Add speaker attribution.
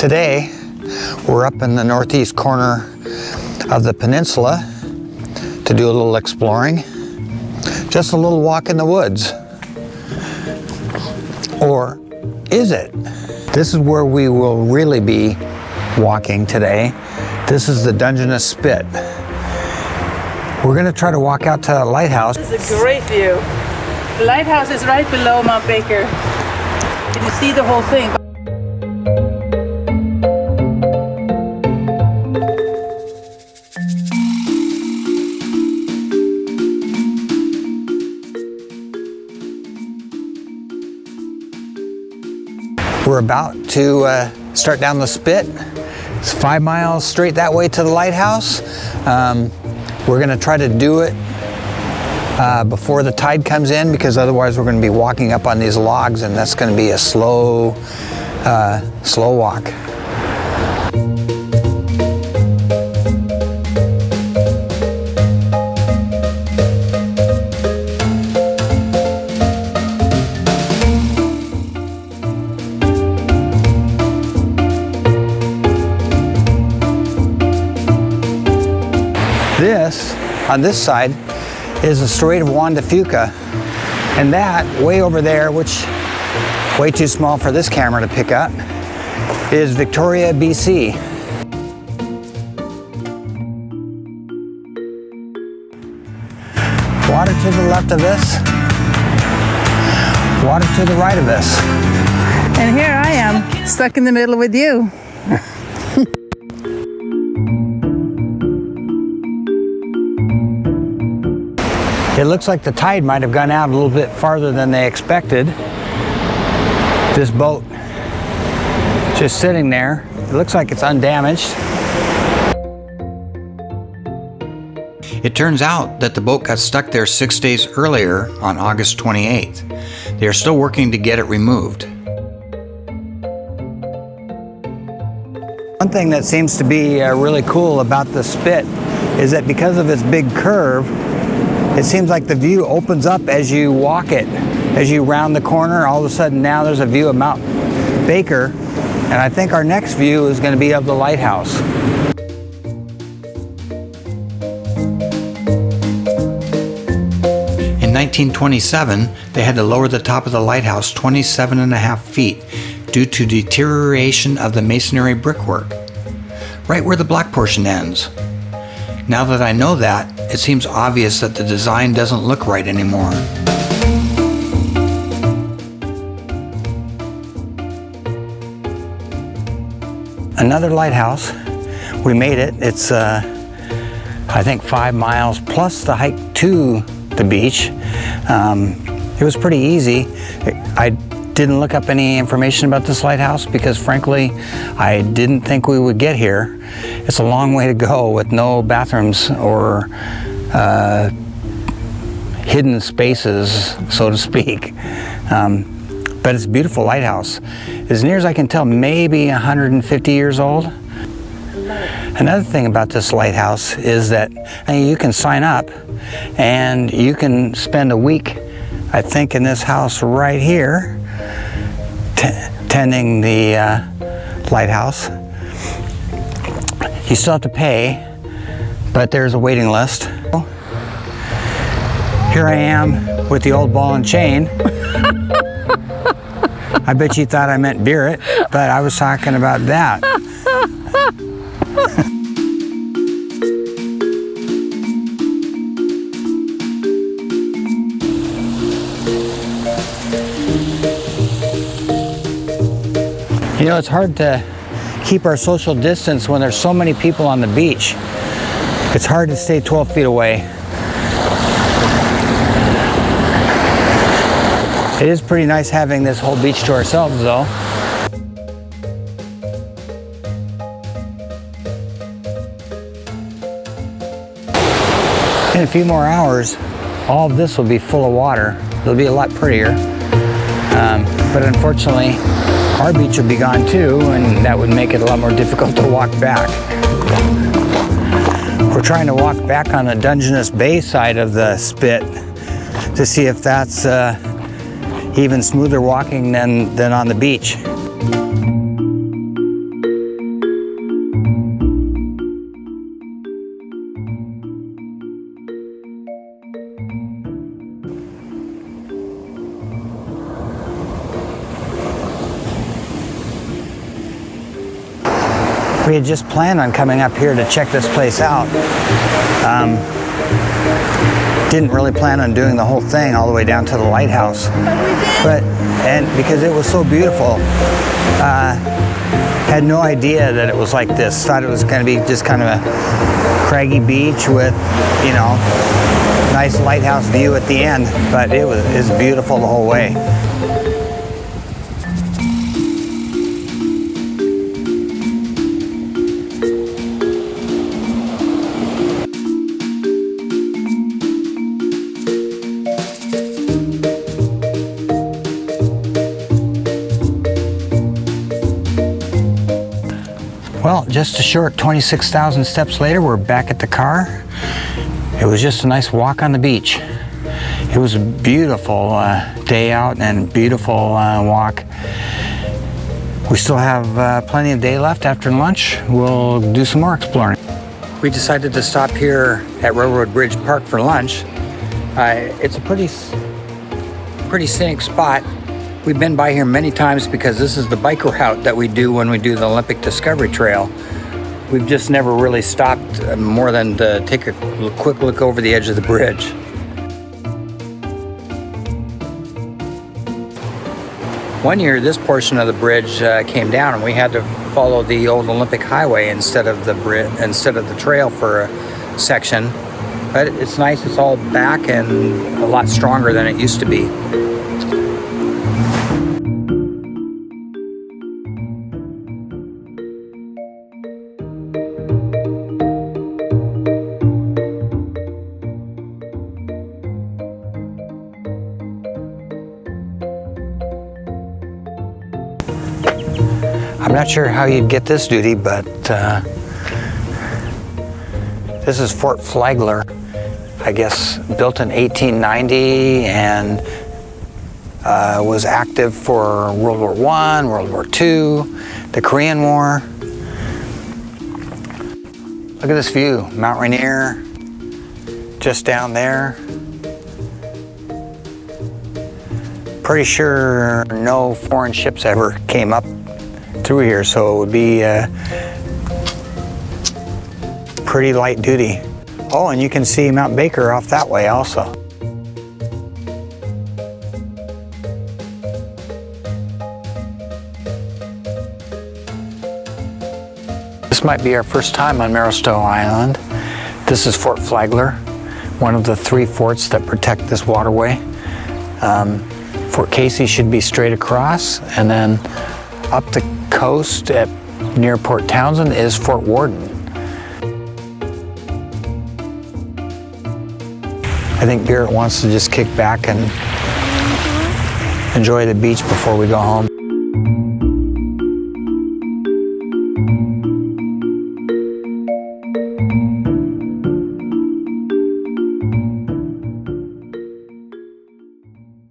Speaker 1: Today, we're up in the northeast corner of the peninsula to do a little exploring. Just a little walk in the woods. Or is it? This is where we will really be walking today. This is the Dungeness Spit. We're going to try to walk out to the lighthouse.
Speaker 2: This is a great view. The lighthouse is right below Mount Baker. Can you see the whole thing?
Speaker 1: We're about to start down the Spit. It's 5 miles straight that way to the lighthouse. We're going to try to do it before the tide comes in, because otherwise we're going to be walking up on these logs, and that's going to be a slow walk. This, on this side, is the Strait of Juan de Fuca, and that, way over there, which way too small for this camera to pick up, is Victoria, BC. Water to the left of us, water to the right of us.
Speaker 2: And here I am, stuck in the middle with you.
Speaker 1: It looks like the tide might have gone out a little bit farther than they expected. This boat just sitting there. It looks like it's undamaged. It turns out that the boat got stuck there 6 days earlier on August 28th. They are still working to get it removed. One thing that seems to be really cool about the Spit is that because of its big curve, it seems like the view opens up as you walk it. As you round the corner, all of a sudden now there's a view of Mount Baker, and I think our next view is going to be of the lighthouse. In 1927, they had to lower the top of the lighthouse 27.5 feet due to deterioration of the masonry brickwork, right where the black portion ends. Now that I know that, it seems obvious that the design doesn't look right anymore. Another lighthouse. We made it. It's, I think, 5 miles plus the hike to the beach. It was pretty easy. I didn't look up any information about this lighthouse because, frankly, I didn't think we would get here. It's a long way to go with no bathrooms or hidden spaces, so to speak. But it's a beautiful lighthouse. As near as I can tell, maybe 150 years old. Another thing about this lighthouse is that you can sign up and you can spend a week, I think, in this house right here, tending the lighthouse. You still have to pay, but there's a waiting list. Here I am with the old ball and chain. I bet you thought I meant beer it, but I was talking about that. You know, it's hard to keep our social distance when there's so many people on the beach. It's hard to stay 12 feet away. It is pretty nice having this whole beach to ourselves, though. In a few more hours, all of this will be full of water. It'll be a lot prettier. But unfortunately, our beach will be gone too, and that would make it a lot more difficult to walk back. We're trying to walk back on the Dungeness Bay side of the Spit to see if that's even smoother walking than on the beach. We had just planned on coming up here to check this place out. Didn't really plan on doing the whole thing all the way down to the lighthouse. And because it was so beautiful, had no idea that it was like this. Thought it was going to be just kind of a craggy beach with, you know, nice lighthouse view at the end. But it was beautiful the whole way. Well, just a short 26,000 steps later, we're back at the car. It was just a nice walk on the beach. It was a beautiful day out and beautiful walk. We still have plenty of day left after lunch. We'll do some more exploring. We decided to stop here at Railroad Bridge Park for lunch. It's a pretty scenic spot. We've been by here many times because this is the biker route that we do when we do the Olympic Discovery Trail. We've just never really stopped more than to take a quick look over the edge of the bridge. One year, this portion of the bridge came down, and we had to follow the old Olympic Highway instead of the trail for a section. But it's nice; it's all back and a lot stronger than it used to be. I'm not sure how you'd get this duty, but this is Fort Flagler, I guess built in 1890 and was active for World War I, World War II, the Korean War. Look at this view, Mount Rainier, just down there. Pretty sure no foreign ships ever came up through here, so it would be pretty light duty. Oh, and you can see Mount Baker off that way also. This might be our first time on Maristow Island. This is Fort Flagler, one of the 3 forts that protect this waterway. Fort Casey should be straight across, and then up the coast near Port Townsend is Fort Worden. I think Garrett wants to just kick back and enjoy the beach before we go home.